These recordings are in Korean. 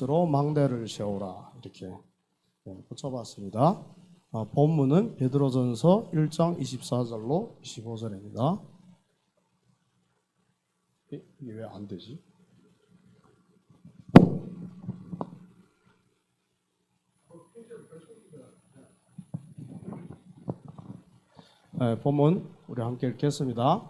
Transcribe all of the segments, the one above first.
로 망대를 세우라 이렇게 붙여봤습니다. 본문은 베드로전서 1장 24절로 25절입니다. 이게 왜 안 되지? 본문 우리 함께 읽겠습니다.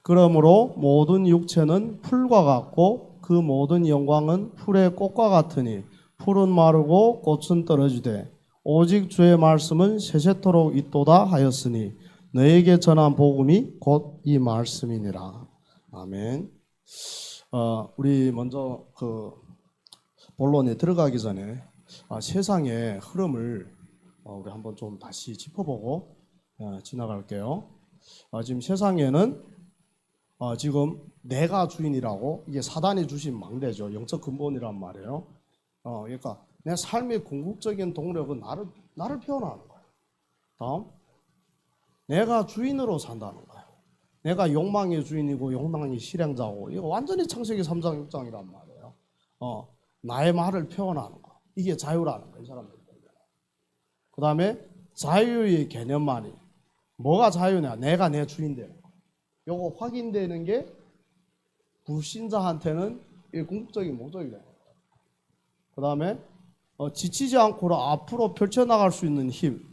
그러므로 모든 육체는 풀과 같고 그 모든 영광은 풀의 꽃과 같으니 풀은 마르고 꽃은 떨어지되 오직 주의 말씀은 세세토록 있도다 하였으니 너에게 전한 복음이 곧 이 말씀이니라. 아멘. 우리 먼저 본론에 들어가기 전에 세상의 흐름을 우리 한번 좀 다시 짚어보고 지나갈게요. 지금 세상에는 지금 내가 주인이라고, 이게 사단이 주신 망대죠. 영적 근본이란 말이에요. 그러니까 내 삶의 궁극적인 동력은 나를 표현하는 거예요. 다음, 내가 주인으로 산다는 거예요. 내가 욕망의 주인이고 욕망의 실행자고, 이거 완전히 창세기 3장 6장이란 말이에요. 나의 말을 표현하는 거, 이게 자유라는 거예요. 이 사람들. 그 다음에 자유의 개념만이, 뭐가 자유냐? 내가 내 주인 되는 거. 요거 확인되는 게 불신자한테는 궁극적인 목적이 되는 거예요. 그 다음에 지치지 않고 앞으로 펼쳐나갈 수 있는 힘,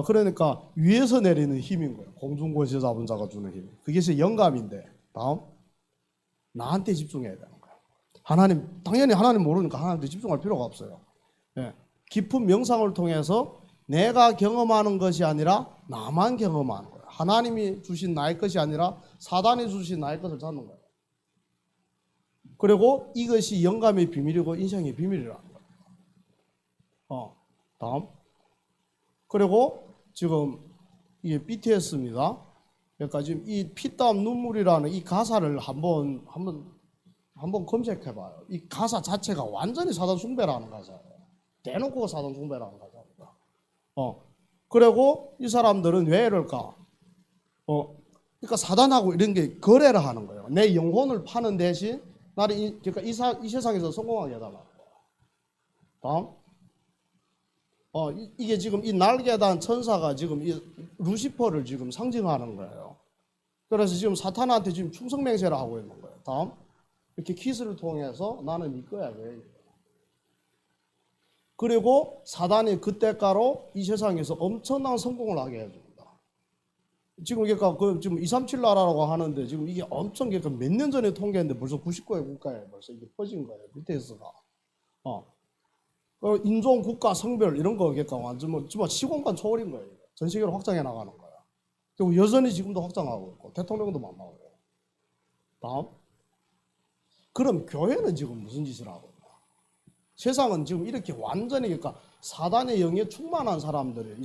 그러니까 위에서 내리는 힘인 거예요. 공중권세 잡은 자가 주는 힘. 그게 영감인데, 다음, 나한테 집중해야 되는 거예요. 하나님, 당연히 하나님 모르니까 하나님한테 집중할 필요가 없어요. 깊은 명상을 통해서 내가 경험하는 것이 아니라 나만 경험하는 거예요. 하나님이 주신 나의 것이 아니라 사단이 주신 나의 것을 찾는 거예요. 그리고 이것이 영감의 비밀이고 인생의 비밀이라는 거예요. 다음. 그리고 지금 이게 BTS입니다. 그러니까 지금 이 피땀 눈물이라는 이 가사를 한번 검색해봐요. 이 가사 자체가 완전히 사단 숭배라는 가사예요. 대놓고 사단 숭배라는 가사입니다. 그리고 이 사람들은 왜 이럴까? 그러니까 사단하고 이런 게 거래를 하는 거예요. 내 영혼을 파는 대신 나를 그러니까 이 세상에서 성공하게 해달라는 거예요. 다음. 이게 지금 이 날개 단 천사가 지금 이 루시퍼를 지금 상징하는 거예요. 그래서 지금 사탄한테 지금 충성맹세를 하고 있는 거예요. 다음. 이렇게 키스를 통해서 나는 네 거야. 왜? 그리고 사단이 그 대가로 이 세상에서 엄청난 성공을 하게 해줍니다. 지금 그러니까 지금 237 나라라고 하는데 지금 이게 엄청 그러니까 몇 년 전에 통계인데 벌써 99개 국가에 벌써 이게 퍼진 거예요. BTS가. 인종, 국가, 성별 이런 거 그러니까 완전 시공간 초월인 거예요. 전 세계로 확장해 나가는 거예요. 그리고 여전히 지금도 확장하고 있고 대통령도 만나고. 다음. 그럼 교회는 지금 무슨 짓을 하고 있나? 세상은 지금 이렇게 완전히 그러니까 사단의 영에 충만한 사람들이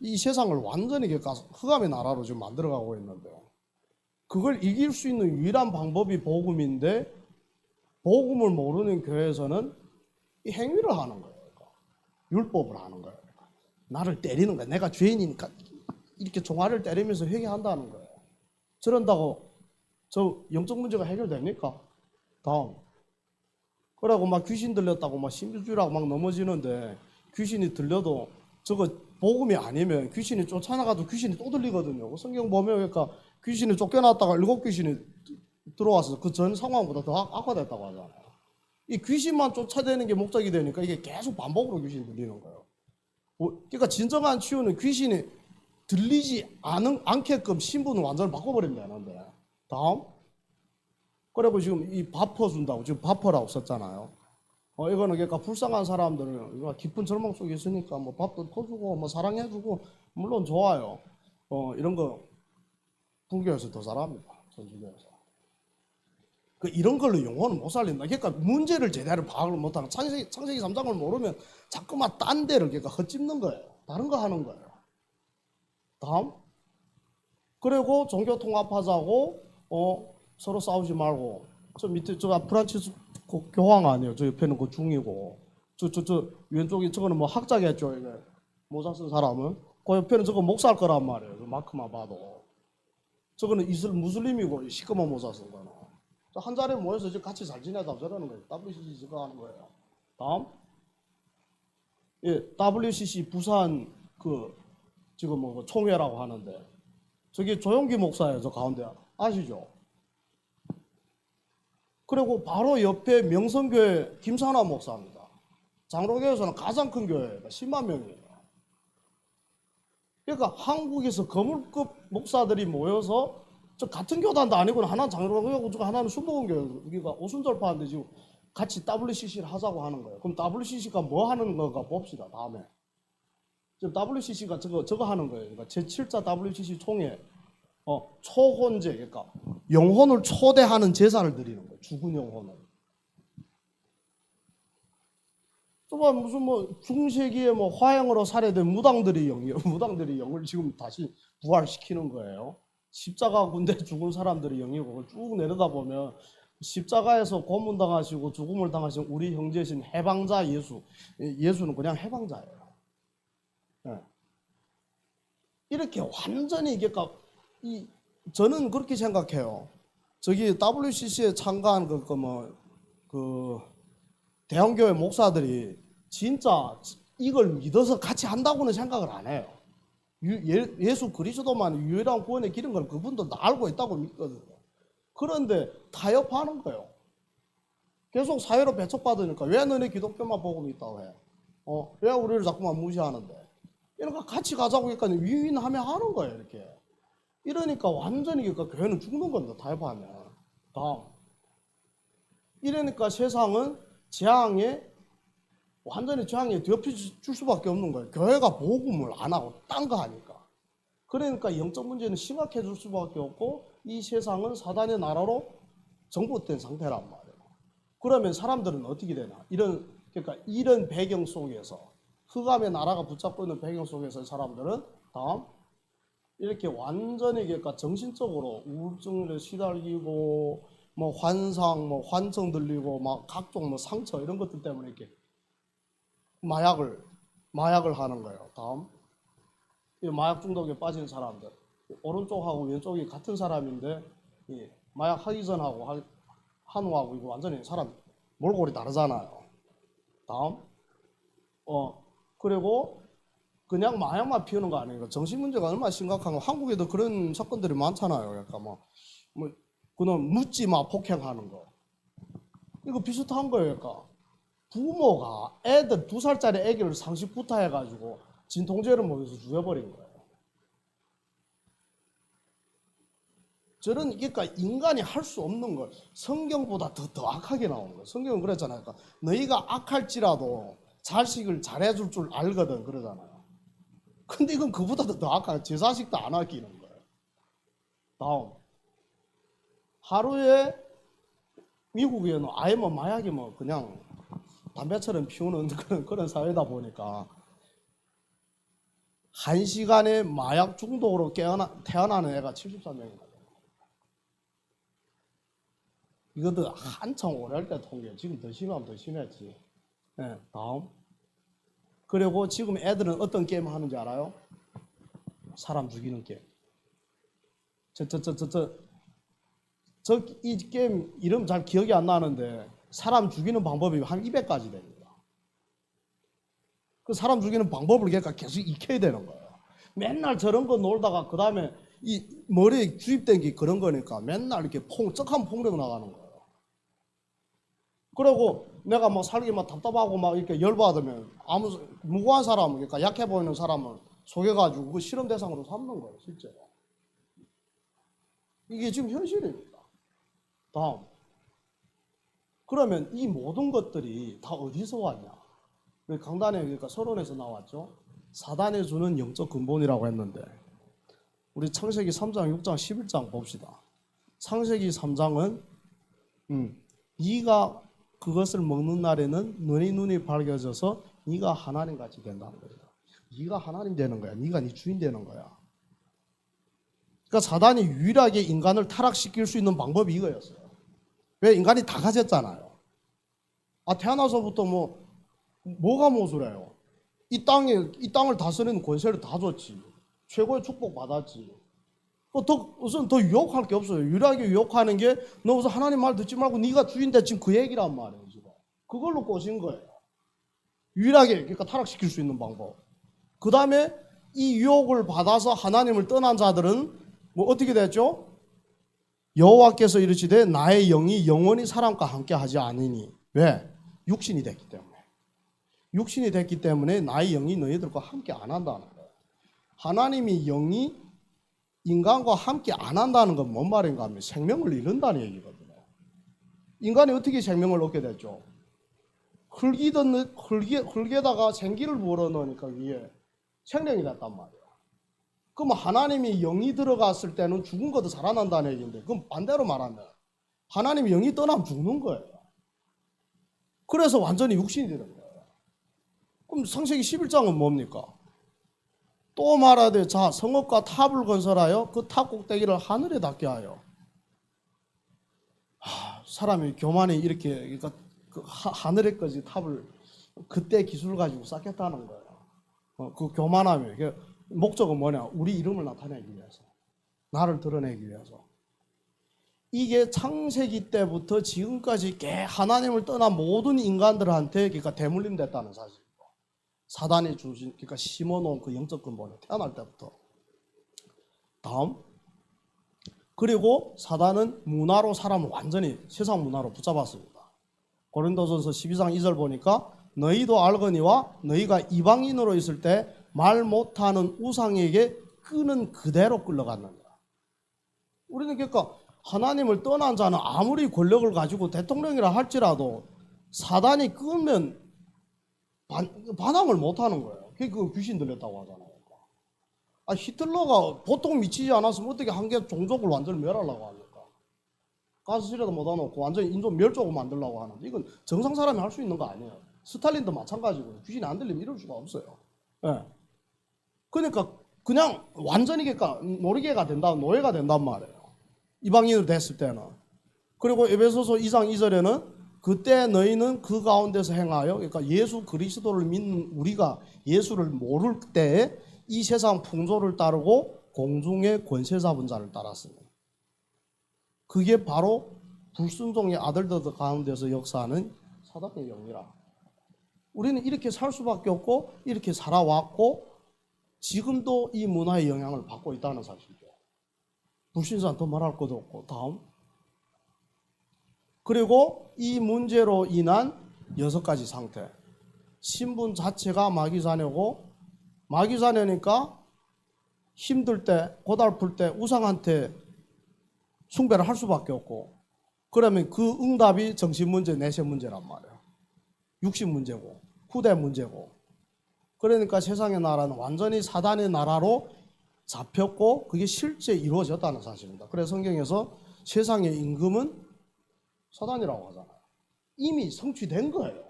이 세상을 완전히 그러니까 흑암의 나라로 지금 만들어가고 있는데, 그걸 이길 수 있는 유일한 방법이 복음인데 복음을 모르는 교회에서는 이 행위를 하는 거예요. 율법을 하는 거예요. 나를 때리는 거예요. 내가 죄인이니까 이렇게 종아리를 때리면서 회개한다는 거예요. 저런다고 저 영적 문제가 해결됩니까? 다음. 그러고 막 귀신 들렸다고 막 신비주의라고 막 넘어지는데, 귀신이 들려도 저거 복음이 아니면 귀신이 쫓아나가도 귀신이 또 들리거든요. 성경 보면 그러니까 귀신이 쫓겨났다가 7귀신이 들어와서 그 전 상황보다 더 악화됐다고 하잖아요. 이 귀신만 쫓아내는 게 목적이 되니까 이게 계속 반복으로 귀신이 들리는 거예요. 그러니까 진정한 치유는 귀신이 들리지 않게끔 신분을 완전히 바꿔버리면 되는데. 다음. 그리고 지금 이 바퍼준다고 지금 바퍼라고 썼잖아요. 이거는 그러니까 불쌍한 사람들은 깊은 절망 속에 있으니까 뭐 밥도 퍼주고 뭐 사랑해주고 물론 좋아요. 이런 거 불교에서 더 잘합니다. 전주교에서. 이런 걸로 영혼은 못 살린다. 그러니까 문제를 제대로 파악을 못하는, 창세기 3장을 모르면 자꾸만 딴 데를 그러니까 헛짚는 거예요. 다른 거 하는 거예요. 다음. 그리고 종교 통합하자고 서로 싸우지 말고, 저 밑에 저 프란치스 교황 아니에요. 저 옆에는 그 중이고, 저 왼쪽이 저거는 뭐 학자겠죠. 이게 모자 쓴 사람은 그 옆에는 저거 목사일 거란 말이에요. 저 마크만 봐도 저거는 무슬림이고 시커먼 모자 쓴 거는. 한 자리에 모여서 지금 같이 잘 지내자 저러는 거예요. WCC 저거 하는 거예요. 다음. 예, WCC 부산 그 지금 뭐 총회라고 하는데 저기 조용기 목사예요. 저 가운데 아시죠? 그리고 바로 옆에 명성교회 김산화 목사입니다. 장로교에서는 가장 큰 교회예요. 10만 명이에요. 그러니까 한국에서 거물급 목사들이 모여서 저 같은 교단도 아니고 하나는 장로교회고 하나는 순복음교회 우리가 오순절파인데 지금 같이 WCC를 하자고 하는 거예요. 그럼 WCC가 뭐 하는 건가 봅시다. 다음에 지금 WCC가 저거 하는 거예요. 그러니까 제7차 WCC 총회 초혼제 그러니까 영혼을 초대하는 제사를 드리는 거예요. 죽은 영혼을. 좀 무슨 뭐 중세기에 뭐 화형으로 살해된 무당들이 영을 지금 다시 부활시키는 거예요. 십자가 군대 죽은 사람들이 영이고 그걸 쭉 내려다 보면 십자가에서 고문당하시고 죽음을 당하신 우리 형제신 해방자 예수는 그냥 해방자예요. 네. 이렇게 완전히 그러니까 저는 그렇게 생각해요. 저기 WCC에 참가한 그 대형교회 목사들이 진짜 이걸 믿어서 같이 한다고는 생각을 안 해요. 예수 그리스도만 유일한 구원의 길인 걸 그분도 다 알고 있다고 믿거든요. 그런데 타협하는 거예요. 계속 사회로 배척받으니까 왜 너네 기독교만 복음이 있다고 해? 왜 우리를 자꾸만 무시하는데? 이러니까 같이 가자고 하니까 윈윈하며 하는 거예요. 이렇게. 이러니까 완전히 그러니까 교회는 죽는 겁니다. 타협하면. 다음. 이러니까 세상은 완전히 재앙에 뒤엎여질 수밖에 없는 거예요. 교회가 복음을 안 하고 딴 거 하니까. 그러니까 영적 문제는 심각해질 수밖에 없고 이 세상은 사단의 나라로 정복된 상태란 말이에요. 그러면 사람들은 어떻게 되나? 그러니까 이런 배경 속에서 흑암의 나라가 붙잡고 있는 배경 속에서 사람들은 다음 이렇게 완전히 그러니까 정신적으로 우울증에 시달리고 뭐 환상, 뭐 환청 들리고 막 각종 뭐 상처 이런 것들 때문에 이렇게 마약을 하는 거예요. 다음 이 마약 중독에 빠진 사람들 오른쪽하고 왼쪽이 같은 사람인데 이 마약 하기 전하고 한우하고 이거 완전히 사람 몰골이 다르잖아요. 다음 그리고 그냥 마약만 피우는 거 아니에요. 정신 문제가 얼마나 심각한 거. 한국에도 그런 사건들이 많잖아요. 그러니까 뭐 그놈 묻지 마 폭행하는 거. 이거 비슷한 거예요. 그러니까 부모가 애들 2살짜리 애기를 상식 구타해가지고 진통제를 먹여서 죽여버린 거예요. 그러니까 인간이 할 수 없는 걸 성경보다 더 악하게 나오는 거예요. 성경은 그랬잖아요. 그러니까 너희가 악할지라도 자식을 잘해줄 줄 알거든 그러잖아요. 근데 이건 그보다 더 악한 제 자식도 안 아끼는 거예요. 다음 하루에 미국에는 아예 뭐 마약이 뭐 그냥 담배처럼 피우는 그런 사회다 보니까 1시간에 마약 중독으로 태어나는 애가 73명이거든요. 이것도 한참 오래 할 때 통계. 지금 더 심하면 더 심했지. 네, 다음. 그리고 지금 애들은 어떤 게임 하는지 알아요? 사람 죽이는 게임. 이 게임 이름 잘 기억이 안 나는데 사람 죽이는 방법이 한 200가지 됩니다. 그 사람 죽이는 방법을 그러니까 계속 익혀야 되는 거예요. 맨날 저런 거 놀다가 그 다음에 이 머리에 주입된 게 그런 거니까 맨날 이렇게 쩍한 폭력 나가는 거예요. 그리고 내가 뭐 살기 막 답답하고 막 이렇게 열받으면 무고한 사람, 그러니까 약해 보이는 사람을 속여가지고 그 실험 대상으로 삼는 거예요, 실제로. 이게 지금 현실입니다. 다음. 그러면 이 모든 것들이 다 어디서 왔냐? 강단에 그러니까 서론에서 나왔죠. 사단이 주는 영적 근본이라고 했는데 우리 창세기 3장, 6장, 11장 봅시다. 창세기 3장은 네가 그것을 먹는 날에는 너희 눈이 밝아져서 네가 하나님같이 된다는 거예요. 네가 하나님 되는 거야. 네가 네 주인 되는 거야. 그러니까 사단이 유일하게 인간을 타락시킬 수 있는 방법이 이거였어요. 왜? 인간이 다 가졌잖아요. 태어나서부터 뭐가 모술해요? 이 땅을 다스리는 권세를 다 줬지. 최고의 축복 받았지. 우선 더 유혹할 게 없어요. 유일하게 유혹하는 게 너 우선 하나님 말 듣지 말고 네가 주인데 지금 그 얘기란 말이에요. 지금 그걸로 꼬신 거예요. 유일하게 그러니까 타락시킬 수 있는 방법. 그 다음에 이 유혹을 받아서 하나님을 떠난 자들은 뭐 어떻게 됐죠? 여호와께서 이르시되 나의 영이 영원히 사람과 함께 하지 않으니. 왜? 육신이 됐기 때문에. 육신이 됐기 때문에 나의 영이 너희들과 함께 안 한다는 거예요. 하나님이 영이 인간과 함께 안 한다는 건 뭔 말인가 하면 생명을 잃는다는 얘기거든요. 인간이 어떻게 생명을 얻게 됐죠? 흙에다가 생기를 불어넣으니까 위에 생명이 됐단 말이에요. 그럼 하나님이 영이 들어갔을 때는 죽은 것도 살아난다는 얘기인데 그럼 반대로 말하면 하나님이 영이 떠나면 죽는 거예요. 그래서 완전히 육신이 되는 거예요. 그럼 창세기 11장은 뭡니까? 또 말하되 자 성읍과 탑을 건설하여 그 탑 꼭대기를 하늘에 닿게 하여. 사람이 교만이 이렇게 그러니까 그 하늘에까지 탑을 그때 기술을 가지고 쌓겠다는 거예요. 그 교만함이 목적은 뭐냐? 우리 이름을 나타내기 위해서, 나를 드러내기 위해서. 이게 창세기 때부터 지금까지 하나님을 떠난 모든 인간들한테 그러니까 대물림됐다는 사실이고, 사단이 주신 그러니까 심어놓은 그 영적 근본에 태어날 때부터. 다음. 그리고 사단은 문화로 사람을 완전히 세상 문화로 붙잡았습니다. 고린도전서 12장 2절 보니까 너희도 알거니와 너희가 이방인으로 있을 때 말 못하는 우상에게 끄는 그대로 끌려갔느니라. 우리는 그러니까 하나님을 떠난 자는 아무리 권력을 가지고 대통령이라 할지라도 사단이 끄면 반항을 못하는 거예요. 그 귀신 들렸다고 하잖아요. 히틀러가 보통 미치지 않았으면 어떻게 한 개 종족을 완전히 멸하려고 합니까? 가스실에도 묻어놓고 완전히 인종 멸종을 만들려고 하는데 이건 정상 사람이 할 수 있는 거 아니에요. 스탈린도 마찬가지고 귀신이 안 들리면 이럴 수가 없어요. 네. 그러니까 그냥 완전히 그러니까 모르게가 된다, 노예가 된단 말이에요. 이방인으로 됐을 때는. 그리고 에베소서 2장 2절에는 그때 너희는 그 가운데서 행하여 그러니까 예수 그리스도를 믿는 우리가 예수를 모를 때에 이 세상 풍조를 따르고 공중의 권세 잡은 자를 따랐으니 그게 바로 불순종의 아들들 가운데서 역사하는 사단의 영이라. 우리는 이렇게 살 수밖에 없고 이렇게 살아왔고 지금도 이 문화의 영향을 받고 있다는 사실이죠. 불신자는 더 말할 것도 없고. 다음. 그리고 이 문제로 인한 6가지 상태. 신분 자체가 마귀자녀고 마귀자녀니까 힘들 때 고달플 때 우상한테 숭배를 할 수밖에 없고 그러면 그 응답이 정신문제, 내세문제란 말이에요. 육신문제고 후대 문제고 그러니까 세상의 나라는 완전히 사단의 나라로 잡혔고 그게 실제 이루어졌다는 사실입니다. 그래서 성경에서 세상의 임금은 사단이라고 하잖아요. 이미 성취된 거예요.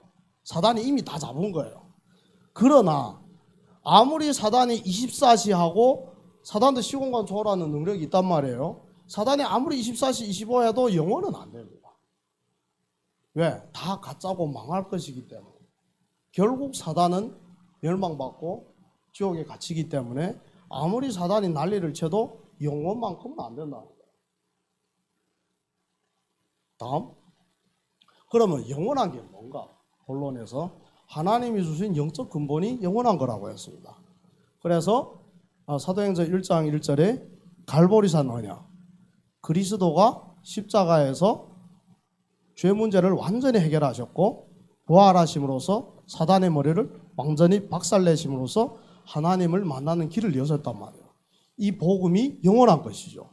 사단이 이미 다 잡은 거예요. 그러나 아무리 사단이 24시하고 사단도 시공간 초월하는 능력이 있단 말이에요. 사단이 아무리 24시 25해도 영원은 안 됩니다. 왜? 다 가짜고 망할 것이기 때문에. 결국 사단은 멸망받고 지옥에 갇히기 때문에 아무리 사단이 난리를 쳐도 영원만큼은 안 된다는 거예요. 다음. 그러면 영원한 게 뭔가? 본론에서 하나님이 주신 영적 근본이 영원한 거라고 했습니다. 그래서 사도행전 1장 1절에 갈보리산 언약, 그리스도가 십자가에서 죄 문제를 완전히 해결하셨고 부활하심으로써 사단의 머리를 완전히 박살내심으로써 하나님을 만나는 길을 여셨단 말이에요. 이 복음이 영원한 것이죠.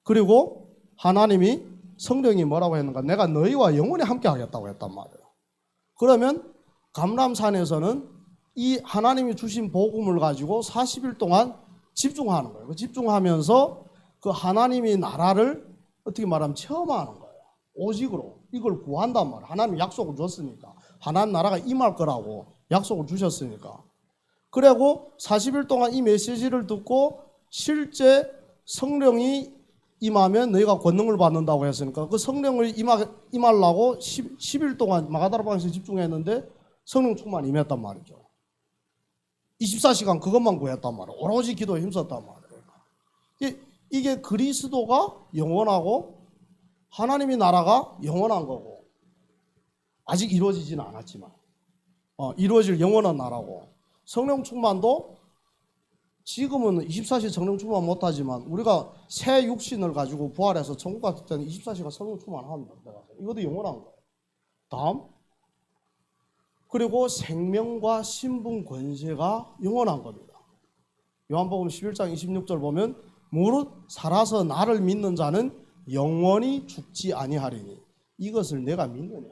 그리고 하나님이 성령이 뭐라고 했는가? 내가 너희와 영원히 함께 하겠다고 했단 말이에요. 그러면 감람산에서는 이 하나님이 주신 복음을 가지고 40일 동안 집중하는 거예요. 집중하면서 그 하나님의 나라를 어떻게 말하면 체험하는 거예요. 오직으로 이걸 구한단 말이에요. 하나님이 약속을 줬으니까. 하나님 나라가 임할 거라고 약속을 주셨으니까. 그리고 40일 동안 이 메시지를 듣고 실제 성령이 임하면 너희가 권능을 받는다고 했으니까 그 성령을 임하려고 10일 동안 마가다라방에서 집중했는데 성령 충만 임했단 말이죠. 24시간 그것만 구했단 말이에요. 오로지 기도에 힘썼단 말이에요. 이게 그리스도가 영원하고 하나님의 나라가 영원한 거고, 아직 이루어지지는 않았지만 이루어질 영원한 나라고, 성령 충만도 지금은 24시 성령 충만 못하지만 우리가 새 육신을 가지고 부활해서 천국 갔을 때는 24시간 성령 충만합니다. 이것도 영원한 거예요. 다음, 그리고 생명과 신분 권세가 영원한 겁니다. 요한복음 11장 26절 보면 무릇 살아서 나를 믿는 자는 영원히 죽지 아니하리니 이것을 내가 믿느냐.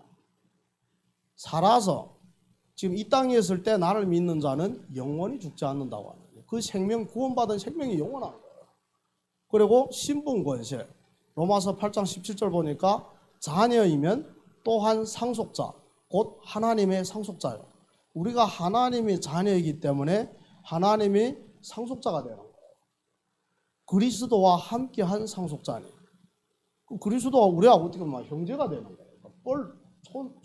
살아서 지금 이 땅에 있을 때 나를 믿는 자는 영원히 죽지 않는다고 하는 거예요. 그 생명, 구원받은 생명이 영원한 거예요. 그리고 신분 권세, 로마서 8장 17절 보니까 자녀이면 또한 상속자, 곧 하나님의 상속자요. 우리가 하나님의 자녀이기 때문에 하나님의 상속자가 되는 거예요. 그리스도와 함께한 상속자니. 그리스도와 우리가 어떻게 보면 형제가 되는 거예요.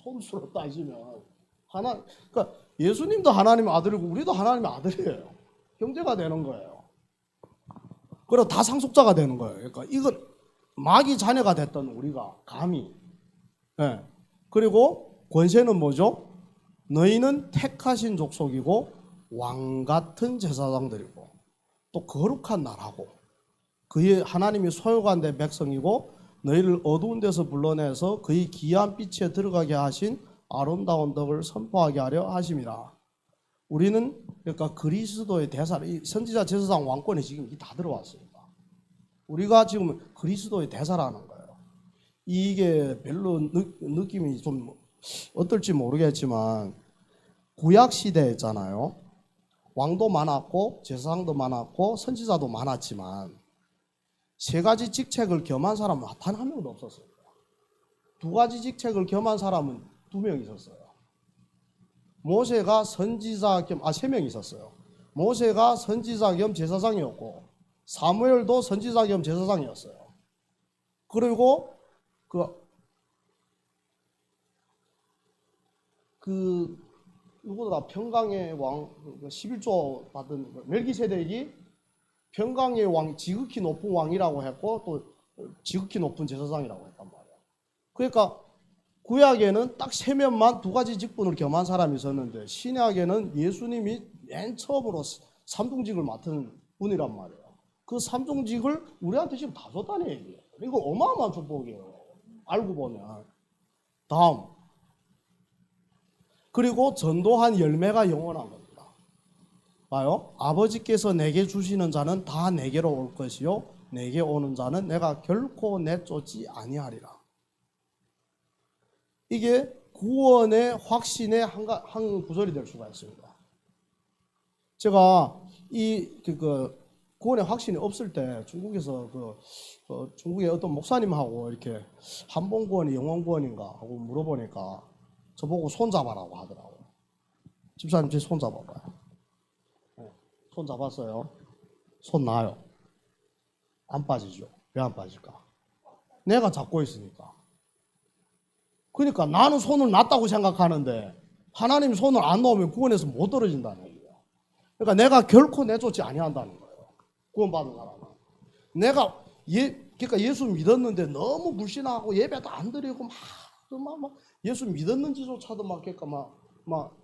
손수로 따지면 그러니까 예수님도 하나님의 아들이고 우리도 하나님의 아들이에요. 형제가 되는 거예요. 그리고 다 상속자가 되는 거예요. 그러니까 이거 마귀 자녀가 됐던 우리가 감히. 네. 그리고 권세는 뭐죠? 너희는 택하신 족속이고 왕 같은 제사장들이고 또 거룩한 나라고 그의 하나님이 소유한 내 백성이고 너희를 어두운 데서 불러내서 그의 귀한 빛에 들어가게 하신 아름다운 덕을 선포하게 하려 하심이라. 우리는 그러니까 그리스도의 대사를, 선지자, 제사장, 왕권이 지금 다 들어왔습니다. 우리가 지금 그리스도의 대사라는 거예요. 이게 별로 느낌이 좀 어떨지 모르겠지만 구약 시대에 있잖아요. 왕도 많았고 제사장도 많았고 선지자도 많았지만 세 가지 직책을 겸한 사람은 단 한 명도 없었어요. 두 가지 직책을 겸한 사람은 2명 있었어요. 모세가 선지자 겸, 3명 있었어요. 모세가 선지자 겸 제사장이었고 사무엘도 선지자 겸 제사장이었어요. 그리고 누구보다 평강의 왕 11조 받은 멜기세덱이 평강의 왕, 지극히 높은 왕이라고 했고 또 지극히 높은 제사장이라고 했단 말이야. 그러니까 구약에는 딱 3명만 2가지 직분을 겸한 사람이 있었는데 신약에는 예수님이 맨 처음으로 3중직을 맡은 분이란 말이에요. 그 3중직을 우리한테 지금 다 줬다는 얘기예요. 이거 어마어마한 축복이에요. 알고 보면. 다음, 그리고 전도한 열매가 영원한 겁니다. 봐요. 아버지께서 내게 주시는 자는 다 내게로 올 것이요 내게 오는 자는 내가 결코 내쫓지 아니하리라. 이게 구원의 확신의 한 구절이 될 수가 있습니다. 제가 구원의 확신이 없을 때 중국에서 중국의 어떤 목사님하고 이렇게 한봉구원이 영원구원인가 하고 물어보니까 저보고 손 잡아라고 하더라고요. 집사님 제 손 잡아봐요. 손 잡았어요. 손 놔요. 안 빠지죠. 왜 안 빠질까? 내가 잡고 있으니까. 그러니까 나는 손을 놨다고 생각하는데 하나님 손을 안 놓으면 구원에서 못 떨어진다는 얘기예요. 그러니까 내가 결코 내쫓지 아니한다는 거예요. 구원받은 사람은. 그러니까 예수 믿었는데 너무 불신하고 예배도 안 드리고 막 예수 믿었는지조차도 막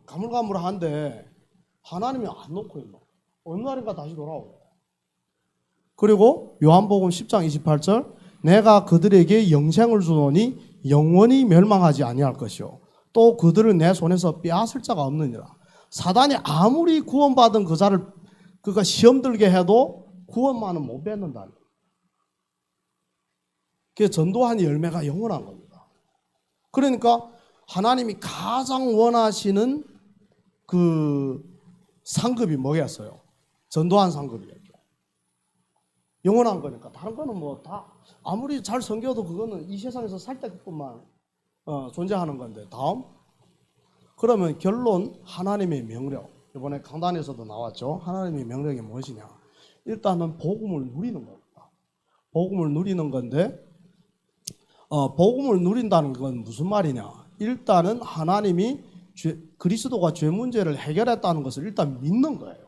가물가물한데 하나님이 안 놓고 있노. 어느 날인가 다시 돌아오고. 그리고 요한복음 10장 28절 내가 그들에게 영생을 주노니 영원히 멸망하지 아니할 것이요 또 그들을 내 손에서 빼앗을 자가 없느니라. 사단이 아무리 구원받은 그 자를 그가 시험 들게 해도 구원만은 못 뺏는다는 거예요. 그게 전도한 열매가 영원한 겁니다. 그러니까 하나님이 가장 원하시는 그 상급이 뭐겠어요? 전도한 상급이었죠. 영원한 거니까. 다른 거는 뭐 다 아무리 잘 섬겨도 그거는 이 세상에서 살 때뿐만 존재하는 건데. 다음. 그러면 결론, 하나님의 명령. 이번에 강단에서도 나왔죠. 하나님의 명령이 무엇이냐? 일단은 복음을 누리는 겁니다. 복음을 누리는 건데 복음을 누린다는 건 무슨 말이냐? 일단은 하나님이 그리스도가 죄 문제를 해결했다는 것을 일단 믿는 거예요.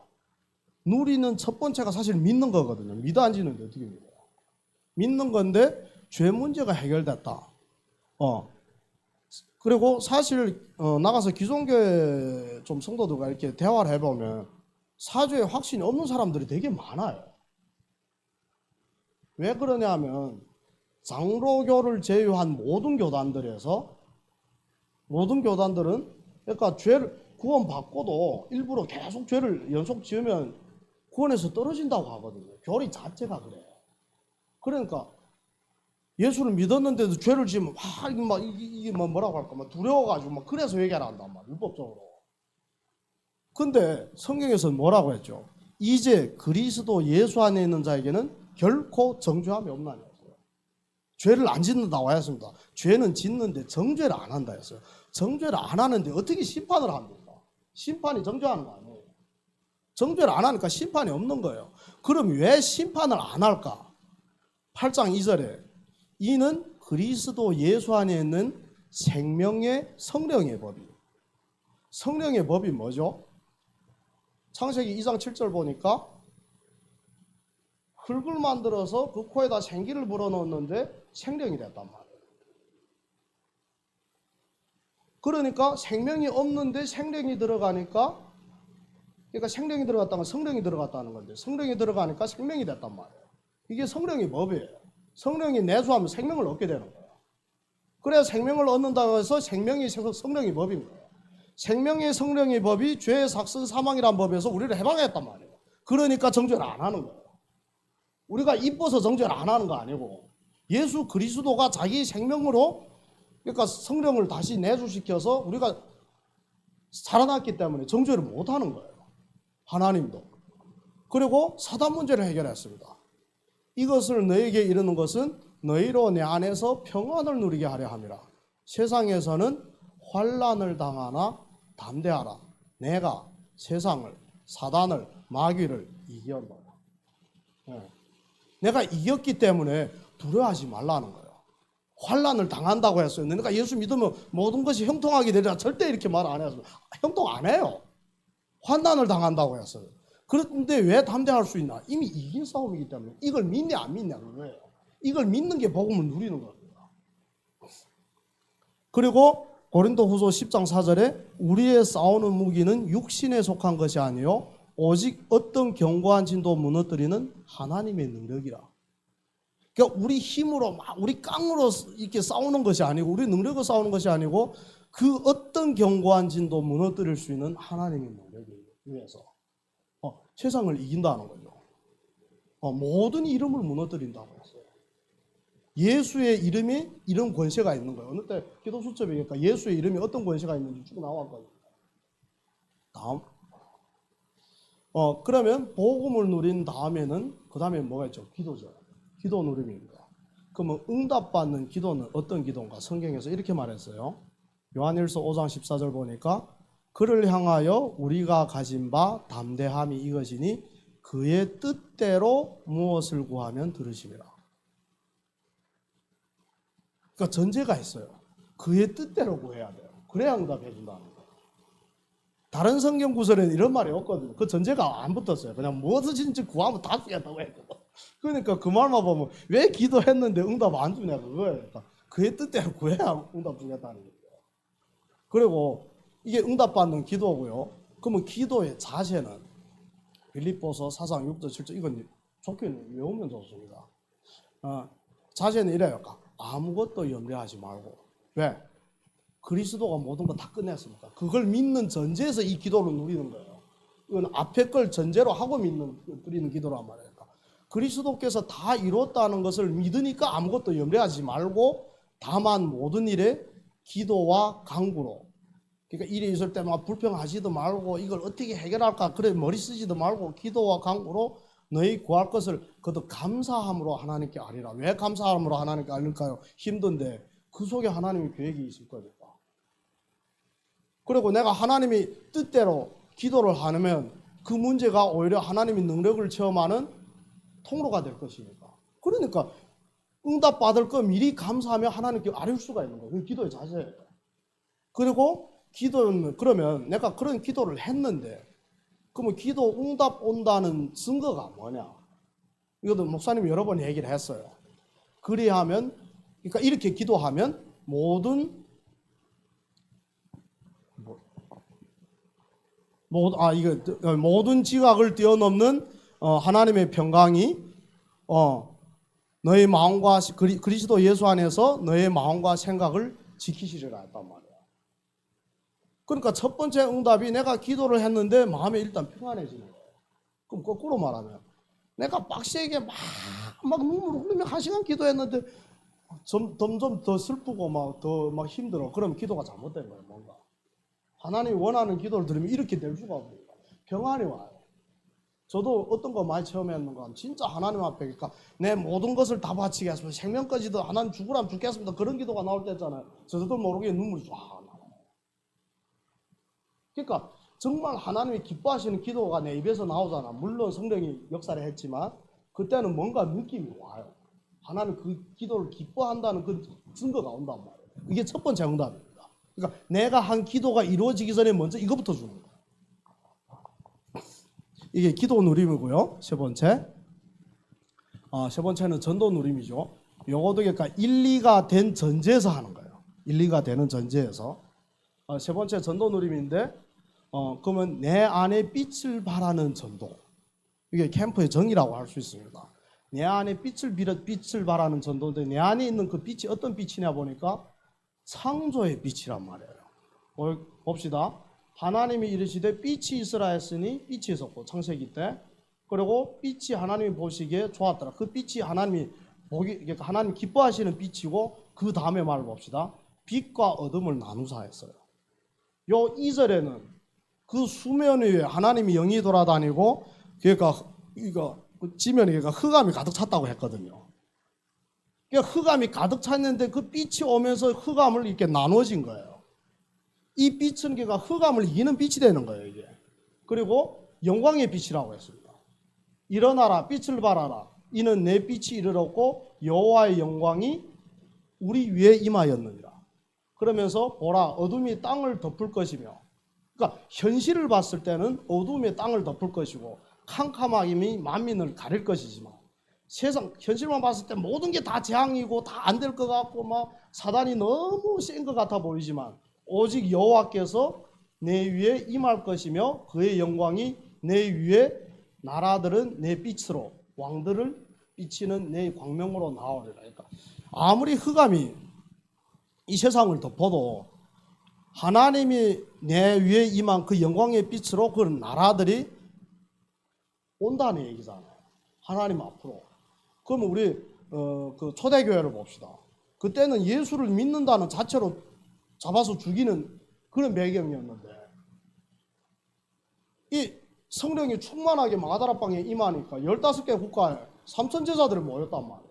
누리는 첫 번째가 사실 믿는 거거든요. 믿어 안 지는데 어떻게 믿어요? 믿는 건데 죄 문제가 해결됐다. 그리고 사실 나가서 기존교회 좀 성도들과 이렇게 대화를 해보면 사죄에 확신이 없는 사람들이 되게 많아요. 왜 그러냐면 장로교를 제외한 모든 교단들은 그러니까 죄를 구원받고도 일부러 계속 죄를 연속 지으면 구원에서 떨어진다고 하거든요. 교리 자체가 그래요. 그러니까 예수를 믿었는데도 죄를 지으면 이게 뭐라고 할까 막 두려워가지고 막 그래서 회개를 한단 말이에요. 율법적으로. 근데 성경에서는 뭐라고 했죠? 이제 그리스도 예수 안에 있는 자에게는 결코 정죄함이 없나니 했어요. 죄를 안 짓는다고 했습니다. 죄는 짓는데 정죄를 안 한다 했어요. 정죄를 안 하는데 어떻게 심판을 합니까? 심판이 정죄하는 거 아니에요. 정죄를 안 하니까 심판이 없는 거예요. 그럼 왜 심판을 안 할까? 8장 2절에 이는 그리스도 예수 안에 있는 생명의 성령의 법이. 성령의 법이 뭐죠? 창세기 2장 7절 보니까 흙을 만들어서 그 코에다 생기를 불어넣었는데 생명이 됐단 말이에요. 그러니까 생명이 없는데 생명이 들어가니까, 그러니까 생명이 들어갔다는 건 성령이 들어갔다는 건데 성령이 들어가니까 생명이 됐단 말이에요. 이게 성령의 법이에요. 성령이 내주하면 생명을 얻게 되는 거예요. 그래야 생명을 얻는다고 해서 생명이 성령의 법인 거예요. 생명의 성령의 법이 죄의 삭슨 사망이라는 법에서 우리를 해방했단 말이에요. 그러니까 정죄를 안 하는 거예요. 우리가 이뻐서 정죄를 안 하는 거 아니고 예수 그리스도가 자기 생명으로, 그러니까 성령을 다시 내주시켜서 우리가 살아났기 때문에 정죄를 못 하는 거예요. 하나님도. 그리고 사단 문제를 해결했습니다. 이것을 너에게 이르는 것은 너희로 내 안에서 평안을 누리게 하려 함이라. 세상에서는 환난을 당하나 담대하라. 내가 세상을, 사단을, 마귀를 이겼노라. 내가 이겼기 때문에 두려워하지 말라는 거예요. 환난을 당한다고 했어요. 내가 예수 믿으면 모든 것이 형통하게 되리라. 절대 이렇게 말 안 했어요. 형통 안 해요. 환난을 당한다고 했어요. 그런데 왜 담대할 수 있나? 이미 이긴 싸움이기 때문에. 이걸 믿냐 안 믿냐 그거예요. 이걸 믿는 게 복음을 누리는 겁니다. 그리고 고린도후서 10장 4절에 우리의 싸우는 무기는 육신에 속한 것이 아니요 오직 어떤 견고한 진도 무너뜨리는 하나님의 능력이라. 그러니까 우리 힘으로 우리 깡으로 이렇게 싸우는 것이 아니고 우리 능력으로 싸우는 것이 아니고 그 어떤 견고한 진도 무너뜨릴 수 있는 하나님의 능력에 의해서 세상을 이긴다는 거죠. 모든 이름을 무너뜨린다고 했어요. 예수의 이름이 이런 권세가 있는 거예요. 어느 때 기도 수첩이니까 예수의 이름이 어떤 권세가 있는지 쭉 나왔거든요. 다음. 그러면 복음을 누린 다음에는 그 다음에 뭐가 있죠? 기도죠. 기도 누림입니다. 그러면 응답받는 기도는 어떤 기도인가? 성경에서 이렇게 말했어요. 요한일서 5장 14절 보니까 그를 향하여 우리가 가진 바 담대함이 이것이니 그의 뜻대로 무엇을 구하면 들으심이라. 그러니까 전제가 있어요. 그의 뜻대로 구해야 돼요. 그래야 응답해 준다는 거예요. 다른 성경 구절에는 이런 말이 없거든요. 그 전제가 안 붙었어요. 그냥 무엇이든지 구하면 다 주겠다고 했고. 그러니까 그 말만 보면 왜 기도했는데 응답 안 주냐 그거예요. 그러니까 그의 뜻대로 구해야 응답 주겠다는 거예요. 그리고 이게 응답받는 기도고요. 그러면 기도의 자세는 빌립보서 4장 6절 7절 이건 좋게는 외우면 좋습니다. 자세는 이래요. 아무것도 염려하지 말고. 왜? 그리스도가 모든 거 다 끝냈습니다. 그걸 믿는 전제에서 이 기도를 누리는 거예요. 이건 앞에 걸 전제로 하고 드리는 기도란 말이에요. 그리스도께서 다 이뤘다는 것을 믿으니까 아무것도 염려하지 말고 다만 모든 일에 기도와 간구로, 그러니까 일이 있을 때 막 불평하지도 말고 이걸 어떻게 해결할까 그래 머리 쓰지도 말고 기도와 간구로 너희 구할 것을 그것도 감사함으로 하나님께 아리라. 왜 감사함으로 하나님께 아릴까요? 힘든데 그 속에 하나님의 계획이 있을 거니까. 그리고 내가 하나님이 뜻대로 기도를 하면 그 문제가 오히려 하나님의 능력을 체험하는 통로가 될 것이니까. 그러니까 응답 받을 거 미리 감사하며 하나님께 아릴 수가 있는 거예요. 그게 기도의 자세예요. 그리고 기도는 그러면 내가 그런 기도를 했는데 그러면 기도 응답 온다는 증거가 뭐냐? 이것도 목사님이 여러 번 얘기를 했어요. 그리하면, 그러니까 이렇게 기도하면 모든 지각을 뛰어넘는 하나님의 평강이 너의 마음과 그리스도 예수 안에서 너의 마음과 생각을 지키시리라 했단 말이야. 그러니까 첫 번째 응답이 내가 기도를 했는데 마음이 일단 평안해지는 거예요. 그럼 거꾸로 말하면 내가 빡세게 막 눈물을 흘리며 1시간 기도했는데 점점 더 슬프고 더 힘들어. 그럼 기도가 잘못된 거예요. 뭔가 하나님이 원하는 기도를 들으면 이렇게 될 수가 없어요. 평안이 와요. 저도 어떤 거 많이 체험했는 건 진짜 하나님 앞에, 그러니까 내 모든 것을 다 바치겠습니다, 생명까지도 하나님 죽으라면 죽겠습니다, 그런 기도가 나올 때 있잖아요. 저도 모르게 눈물이 쫙 나와요. 그러니까 정말 하나님이 기뻐하시는 기도가 내 입에서 나오잖아. 물론 성령이 역사를 했지만 그때는 뭔가 느낌이 와요. 하나님 그 기도를 기뻐한다는 그 증거가 온단 말이에요. 이게 첫 번째 응답입니다. 그러니까 내가 한 기도가 이루어지기 전에 먼저 이것부터 주는 거예요. 이게 기도 누림이고요. 세 번째는 전도 누림이죠. 요것도 그러니까 1, 2가 된 전제에서 하는 거예요. 1, 2가 되는 전제에서. 세 번째 전도 누림인데, 그러면 내 안에 빛을 발하는 전도. 이게 캠프의 정의라고 할 수 있습니다. 내 안에 빛을 발하는 전도인데, 내 안에 있는 그 빛이 어떤 빛이냐 보니까 창조의 빛이란 말이에요. 봅시다. 하나님이 이르시되 빛이 있으라 했으니 빛이 있었고, 창세기 때. 그리고 빛이 하나님이 보시기에 좋았더라. 그 빛이 그러니까 하나님 기뻐하시는 빛이고, 그 다음에 말을 봅시다. 빛과 어둠을 나누사 했어요. 요 2절에는 그 수면 위에 하나님이 영이 돌아다니고, 그러니까 지면에 흑암이 가득 찼다고 했거든요. 그러니까 흑암이 가득 찼는데 그 빛이 오면서 흑암을 이렇게 나눠진 거예요. 이 빛은 흑암을 이기는 빛이 되는 거예요, 이게. 그리고 영광의 빛이라고 했습니다. 일어나라, 빛을 발하라. 이는 내 빛이 이르렀고 여호와의 영광이 우리 위에 임하였느니라. 그러면서 보라, 어둠이 땅을 덮을 것이며, 그러니까 현실을 봤을 때는 어둠이 땅을 덮을 것이고 캄캄함이 만민을 가릴 것이지만, 세상 현실만 봤을 때 모든 게 다 재앙이고 다 안 될 것 같고 사단이 너무 센 것 같아 보이지만, 오직 여호와께서 내 위에 임할 것이며 그의 영광이 내 위에, 나라들은 내 빛으로, 왕들을 비치는 내 광명으로 나오리라. 그러니까 아무리 흑암이 이 세상을 덮어도 하나님이 내 위에 임한 그 영광의 빛으로 그 나라들이 온다는 얘기잖아요. 하나님 앞으로. 그러면 우리 그 초대교회를 봅시다. 그때는 예수를 믿는다는 자체로 잡아서 죽이는 그런 배경이었는데, 이 성령이 충만하게 마가다라방에 임하니까 15개 국가에 3천 제자들이 모였단 말이에요.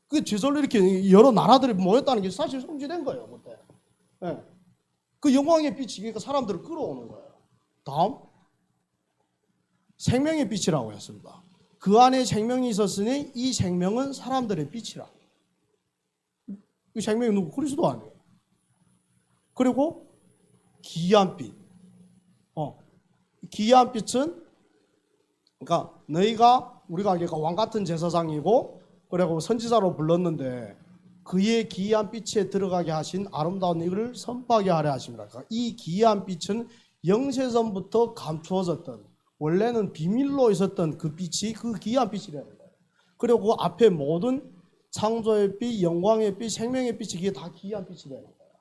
그 저절로 이렇게 여러 나라들이 모였다는 게 사실 성취된 거예요, 그때. 네. 그 영광의 빛이 그러니까 사람들을 끌어오는 거예요. 다음, 생명의 빛이라고 했습니다. 그 안에 생명이 있었으니 이 생명은 사람들의 빛이라. 이 생명이 누구? 그리스도 아니에요. 그리고 기이한 빛. 기이한 빛은, 그러니까 우리가 왕 같은 제사장이고, 그리고 선지자로 불렀는데 그의 기이한 빛에 들어가게 하신 아름다운 일을 선포하게 하려 하십니다. 그러니까 이 기이한 빛은 영세전부터 감추어졌던, 원래는 비밀로 있었던 그 빛이 그 기이한 빛이라는 거예요. 그리고 그 앞에 모든 창조의 빛, 영광의 빛, 생명의 빛이 그게 다 기이한 빛이 되는 거예요.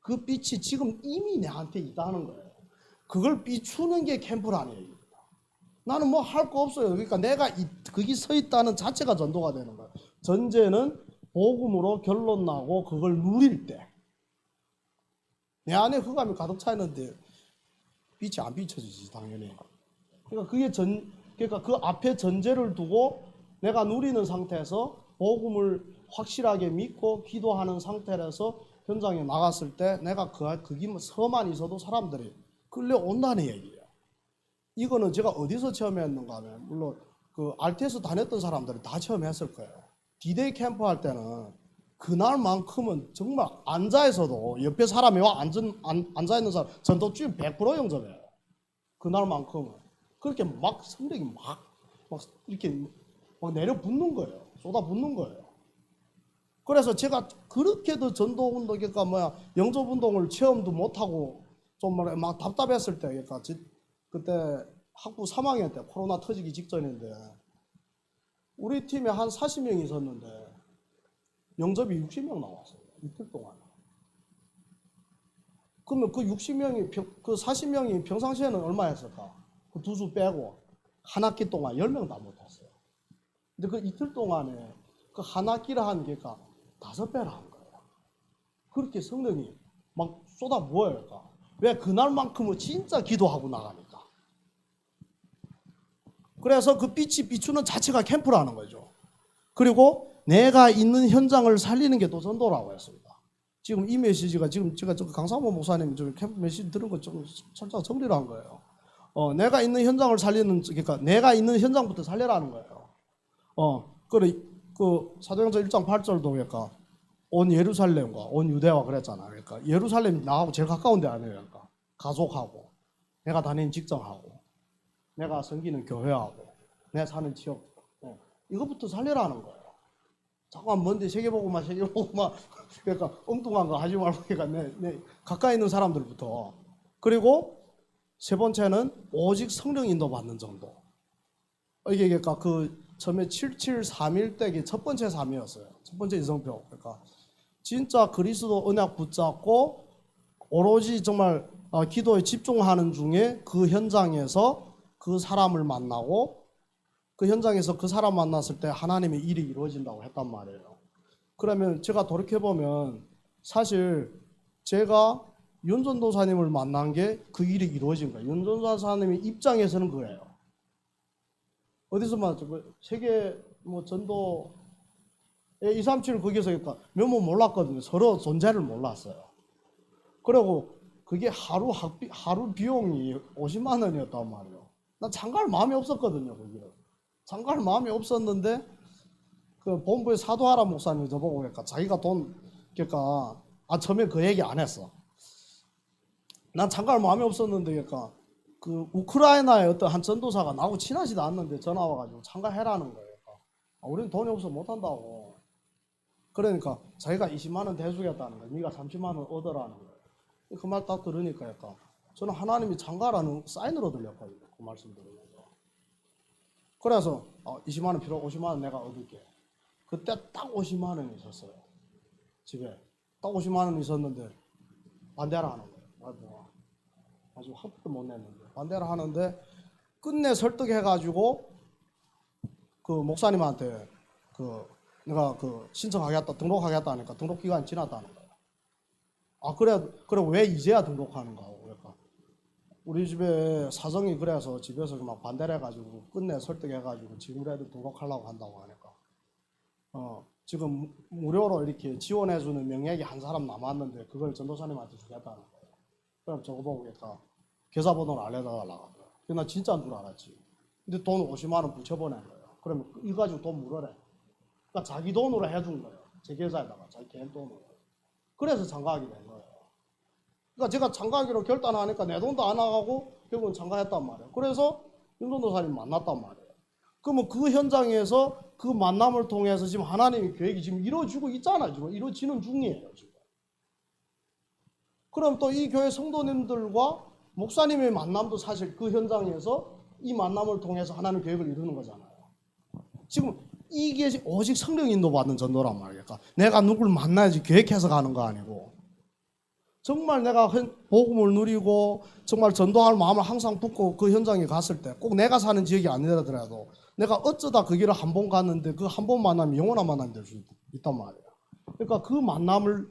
그 빛이 지금 이미 내한테 있다는 거예요. 그걸 비추는 게 캠프라는 얘기입니다. 나는 뭐 할 거 없어요. 그러니까 내가 거기 서 있다는 자체가 전도가 되는 거예요. 전제는 복음으로 결론 나고 그걸 누릴 때. 내 안에 흑암이 가득 차 있는데 빛이 안 비춰지지, 당연히. 그러니까 그러니까 그 앞에 전제를 두고 내가 누리는 상태에서 복음을 확실하게 믿고 기도하는 상태라서 현장에 나갔을 때 내가 거기 서만 있어도 사람들이 끌려온다는 얘기예요. 이거는 제가 어디서 체험했는가 하면, 물론 그 RTS 다녔던 사람들이 다 체험했을 거예요. D-Day 캠프 할 때는 그날만큼은 정말 앉아있어도 옆에 사람이 앉아있는 사람 전도주의 100% 영접해요. 그날만큼은. 그렇게 막 성령이 막 이렇게 막 내려 붙는 거예요. 쏟아 붙는 거예요. 그래서 제가 그렇게도 전도운동, 그러니까 영접운동을 체험도 못하고 좀 막 답답했을 때, 그러니까 그때 학부 3학년 때 코로나 터지기 직전인데 우리 팀에 한 40명이 있었는데 영접이 60명 나왔어요. 이틀 동안. 그러면 그 60명이, 그 40명이 평상시에는 얼마 했을까? 그 두 수 빼고 한 학기 동안 10명 다 못했어요. 근데 그 이틀 동안에 그 한 학기를 한 게가 5배를 한 거예요. 그렇게 성령이 막 쏟아 부어요. 왜? 그날만큼은 진짜 기도하고 나가니까. 그래서 그 빛이 비추는 자체가 캠프라는 거죠. 그리고 내가 있는 현장을 살리는 게 또 전도라고 했습니다. 지금 이 메시지가 지금 제가 강상모 목사님 좀 캠프 메시지 들은 거 좀 살짝 정리를 한 거예요. 내가 있는 현장을 살리는, 그러니까 내가 있는 현장부터 살려라는 거예요. 그 사도행전 1장 8절도 그러니까 온 예루살렘과 온 유대와 그랬잖아요. 그러니까 예루살렘이 나하고 제일 가까운 데 아니에요. 그러니까 가족하고 내가 다니는 직장하고 내가 섬기는 교회하고 내가 사는 지역, 이것부터 살려라는 거예요. 자꾸만 먼데 세계보고만 그러니까 엉뚱한 거 하지 말고, 그러니까 내 가까이 있는 사람들부터. 그리고 세 번째는 오직 성령 인도 받는 정도. 이게 그러니까 그 처음에 7731 때기 첫 번째 삶이었어요. 첫 번째 이성표. 그러니까 진짜 그리스도 언약 붙잡고 오로지 정말 기도에 집중하는 중에 그 현장에서 그 사람을 만나고 그 현장에서 그 사람 만났을 때 하나님의 일이 이루어진다고 했단 말이에요. 그러면 제가 돌이켜보면 사실 제가 윤전도사님을 만난 게 그 일이 이루어진 거예요. 윤전도사님의 입장에서는 그래요. 어디서 만났죠? 세계 전도 237 거기서 그러니까 몇번 몰랐거든요. 서로 존재를 몰랐어요. 그리고 그게 하루 비용이 50만 원이었단 말이에요. 난 장가할 마음이 없었거든요. 거기를. 장가할 마음이 없었는데 그 본부의 사도하라 목사님이 저보고 그러니까 자기가 그러니까 처음에 그 얘기 안 했어. 난 장가할 마음이 없었는데 그러니까 그 우크라이나의 어떤 한 전도사가 나하고 친하지도 않는데 전화 와가지고 참가해라는 거예요. 우리는 돈이 없어 못한다고. 그러니까 자기가 20만 원 대주겠다는 거예요. 네가 30만 원 얻으라는 거예요. 그 말 딱 들으니까 약간 저는 하나님이 장가라는 사인으로 들렸거든요. 그 말씀 들으면서. 그래서 20만 원 필요, 50만 원 내가 얻을게. 그때 딱 50만 원이 있었어요. 집에 딱 50만 원이 있었는데 반대를 하는 거예요. 아주 한 푼도 못 냈는데 반대를 하는데 끝내 설득해가지고 그 목사님한테 내가 신청하겠다, 등록하겠다 하니까 등록 기간이 지났다는 거예요. 그래 왜 이제야 등록하는가 하고. 그러니까 우리 집에 사정이 그래서 집에서 막 반대를 해가지고 끝내 설득해가지고 지금이라도 등록하려고 한다고 하니까 지금 무료로 이렇게 지원해주는 명예기 한 사람 남았는데 그걸 전도사님한테 주겠다는 거예요. 그럼 저거 보고 그러니까 계좌번호를 알려달라고 하더라고요. 나 진짜인 줄 알았지. 근데 돈 50만 원 붙여보낸 거예요. 그러면 이거 가지고 돈 물어래. 그러니까 자기 돈으로 해준 거예요. 제 계좌에다가 자기 개인 돈으로. 그래서 장가하게 된 거예요. 그러니까 제가 장가하기로 결단하니까 내 돈도 안 나가고 결국은 장가했단 말이에요. 그래서 윤전도사님 만났단 말이에요. 그러면 그 현장에서 그 만남을 통해서 지금 하나님의 계획이 지금 이루어지고 있잖아요. 지금 이루어지는 중이에요. 지금. 그럼 또 이 교회 성도님들과 목사님의 만남도 사실 그 현장에서 이 만남을 통해서 하나님 계획을 이루는 거잖아요. 지금 이게 오직 성령 인도 받는 전도란 말이에요. 그러니까 내가 누굴 만나야지 계획해서 가는 거 아니고 정말 내가 복음을 누리고 정말 전도할 마음을 항상 품고 그 현장에 갔을 때 꼭 내가 사는 지역이 아니더라도 내가 어쩌다 그 길을 한 번 갔는데 그 한 번 만나면 영원한 만남이 될 수 있단 말이에요. 그러니까 그 만남을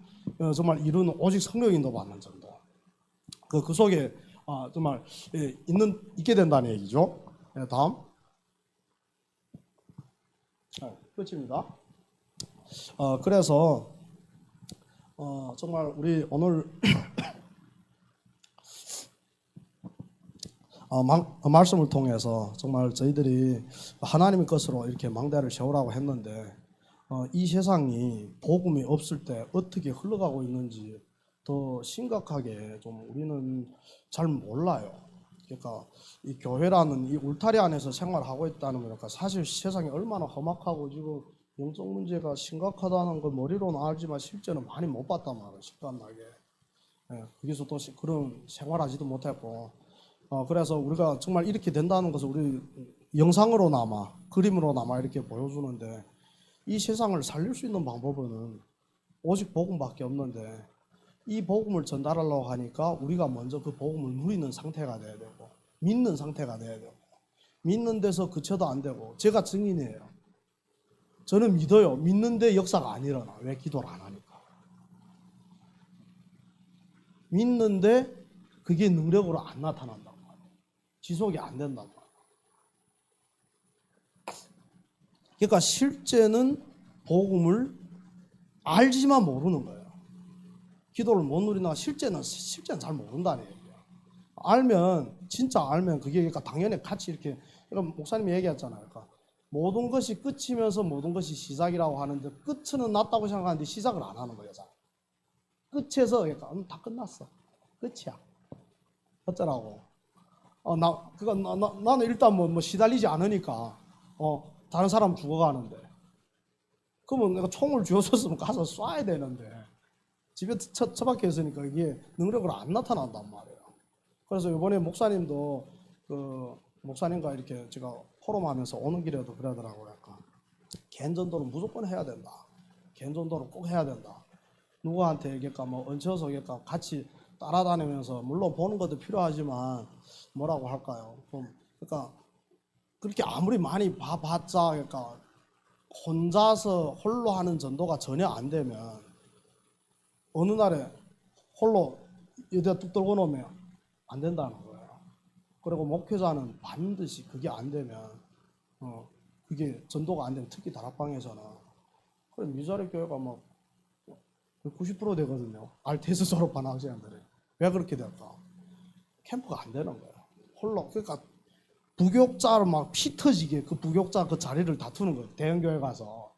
정말 이루는 오직 성령 인도 받는 전도. 그 속에 정말 있게 된다는 얘기죠. 다음. 끝입니다. 그래서 정말 우리 오늘 말씀을 통해서 정말 저희들이 하나님의 것으로 이렇게 망대를 세우라고 했는데 이 세상이 복음이 없을 때 어떻게 흘러가고 있는지 더 심각하게 좀 우리는 잘 몰라요. 그러니까 이 교회라는 이 울타리 안에서 생활하고 있다는 거니까 사실 세상이 얼마나 험악하고 지금 영적 문제가 심각하다는 걸 머리로는 알지만 실제는 많이 못 봤단 말이에요. 실감나게. 거기서 또 그런 생활하지도 못했고. 그래서 우리가 정말 이렇게 된다는 것을 우리 영상으로나마 그림으로나마 이렇게 보여주는데, 이 세상을 살릴 수 있는 방법은 오직 복음밖에 없는데, 이 복음을 전달하려고 하니까 우리가 먼저 그 복음을 누리는 상태가 돼야 되고, 믿는 상태가 돼야 되고, 믿는 데서 그쳐도 안 되고. 제가 증인이에요. 저는 믿어요. 믿는데 역사가 안 일어나. 왜? 기도를 안 하니까. 믿는데 그게 능력으로 안 나타난단 말이에요. 지속이 안 된단 말이에요. 그러니까 실제는 복음을 알지만 모르는 거예요. 기도를 못 누리나 실제는 잘 모른다는 얘기예요. 알면, 진짜 알면 그게 그러니까 당연히 같이 이렇게, 그러니까 목사님이 얘기했잖아요. 그러니까 모든 것이 끝이면서 모든 것이 시작이라고 하는데, 끝은 났다고 생각하는데 시작을 안 하는 거예요. 끝에서 그러니까 다 끝났어. 끝이야. 어쩌라고? 나는 일단 뭐 시달리지 않으니까 다른 사람 죽어가는데, 그러면 내가 총을 쥐어줬으면 가서 쏴야 되는데 집에 처박혀 있으니까 이게 능력으로 안 나타난단 말이에요. 그래서 이번에 목사님도 그 목사님과 이렇게 제가 포럼하면서 오는 길에도 그러더라고요. 약간 개인전도를 무조건 해야 된다. 개인전도를 꼭 해야 된다. 누구한테 그러니까 뭐 얹혀서 그러니까 같이 따라다니면서, 물론 보는 것도 필요하지만 뭐라고 할까요? 그러니까 그렇게 아무리 많이 봐봤자 그러니까 혼자서 홀로 하는 전도가 전혀 안 되면, 어느 날에 홀로 여기다 뚝 떨고 놓으면 안 된다는 거예요. 그리고 목회자는 반드시 그게 안 되면 그게 전도가 안 되면, 특히 다락방에서는 그래 미자리 교회가 막 90% 되거든요. RTS 졸업한 학생들이. 왜 그렇게 될까? 캠프가 안 되는 거예요. 홀로. 그러니까 부교육자를 막 피 터지게 그 부교육자 그 자리를 다투는 거예요. 대형교회 가서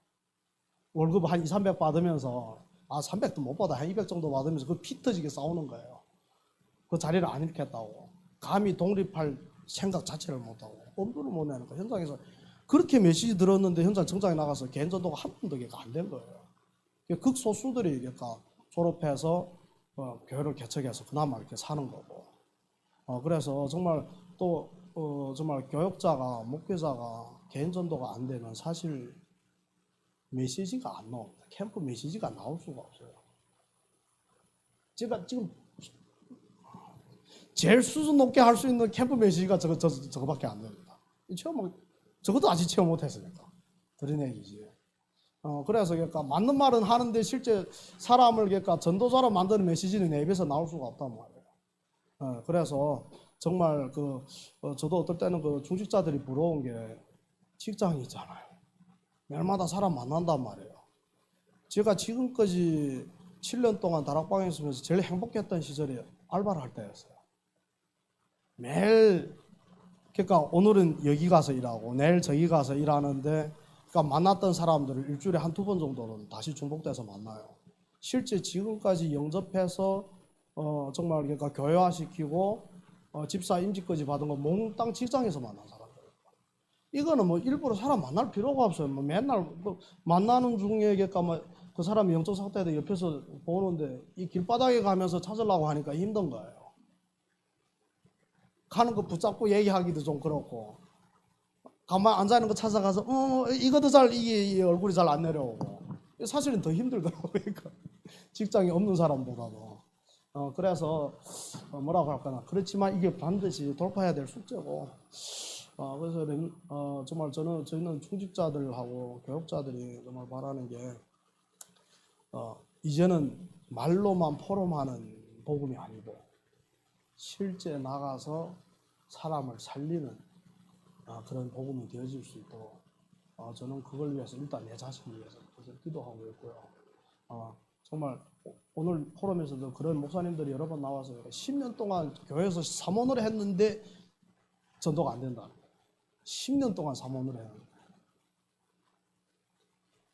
월급 한 2, 300 받으면서, 300도 못 받아, 한 200 정도 받으면서 그 피 터지게 싸우는 거예요. 그 자리를 안 잃겠다고. 감히 독립할 생각 자체를 못하고 엄두를 못 내는 거예요. 현장에서 그렇게 메시지 들었는데 현장 정장에 나가서 개인전도가 한 번도 안 된 거예요. 극소수들이 그러니까 졸업해서 교회를 개척해서 그나마 이렇게 사는 거고. 그래서 정말 또 정말 교역자가, 목회자가 개인전도가 안 되면 사실 메시지가 안 나옵니다. 캠프 메시지가 나올 수가 없어요. 제가 지금 제일 수준 높게 할 수 있는 캠프 메시지가 저거밖에 안 됩니다. 저것도 아직 체험 못했으니까 드린 얘기지. 그래서 그러니까 맞는 말은 하는데 실제 사람을 그러니까 전도자로 만드는 메시지는 내 입에서 나올 수가 없단 말이에요. 그래서 정말 저도 어떨 때는 그 중직자들이 부러운 게, 직장이 있잖아요. 매일마다 사람 만난단 말이에요. 제가 지금까지 7년 동안 다락방에 있으면서 제일 행복했던 시절이 알바를 할 때였어요. 매일 그러니까 오늘은 여기 가서 일하고 내일 저기 가서 일하는데, 그러니까 만났던 사람들을 일주일에 한두 번 정도는 다시 중복돼서 만나요. 실제 지금까지 영접해서 정말 그러니까 교회화시키고 집사 임직까지 받은 거 몽땅 직장에서 만난 사람들. 이거는 뭐 일부러 사람 만날 필요가 없어요. 뭐 맨날 만나는 중에 그러니까 그 사람이 영적 상태에도 옆에서 보는데, 이 길바닥에 가면서 찾으려고 하니까 힘든 거예요. 가는 거 붙잡고 얘기하기도 좀 그렇고, 가만 앉아있는 거 찾아가서 이것도 이게 얼굴이 잘 안 내려오고, 사실은 더 힘들더라고요. 그러니까 직장이 없는 사람보다도. 그래서 뭐라고 할까나, 그렇지만 이게 반드시 돌파해야 될 숙제고, 그래서 정말 저희는 중직자들하고 교육자들이 정말 바라는 게, 이제는 말로만 포럼하는 복음이 아니고 실제 나가서 사람을 살리는 그런 복음이 되어질 수 있도록 저는 그걸 위해서 일단 내 자신을 위해서 기도하고 있고요. 정말 오늘 포럼에서도 그런 목사님들이 여러 번 나와서 10년 동안 교회에서 사모를 했는데 전도가 안 된다. 10년 동안 사모를 했는데.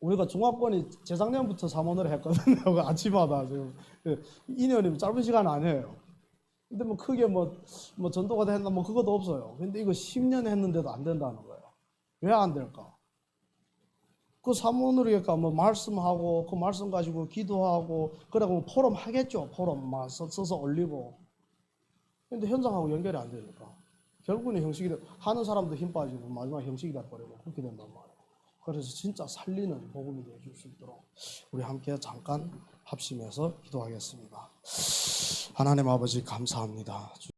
우리가 중화권이 재작년부터 사모를 했거든요. 아침마다 지금 2년이면 짧은 시간 아니에요. 근데 뭐 크게 뭐 전도가 됐나 뭐 그것도 없어요. 근데 이거 10년 했는데도 안 된다는 거예요. 왜 안 될까? 그 사문으로 그러니까 뭐 말씀하고 그 말씀 가지고 기도하고 그러고 뭐 포럼 하겠죠. 포럼 막 써서 올리고. 근데 현장하고 연결이 안 되니까 결국은 형식이 하는 사람도 힘 빠지고 마지막 형식이 돼버리고 그렇게 된단 말이에요. 그래서 진짜 살리는 복음이 되어줄 수 있도록 우리 함께 잠깐 합심해서 기도하겠습니다. 하나님 아버지 감사합니다.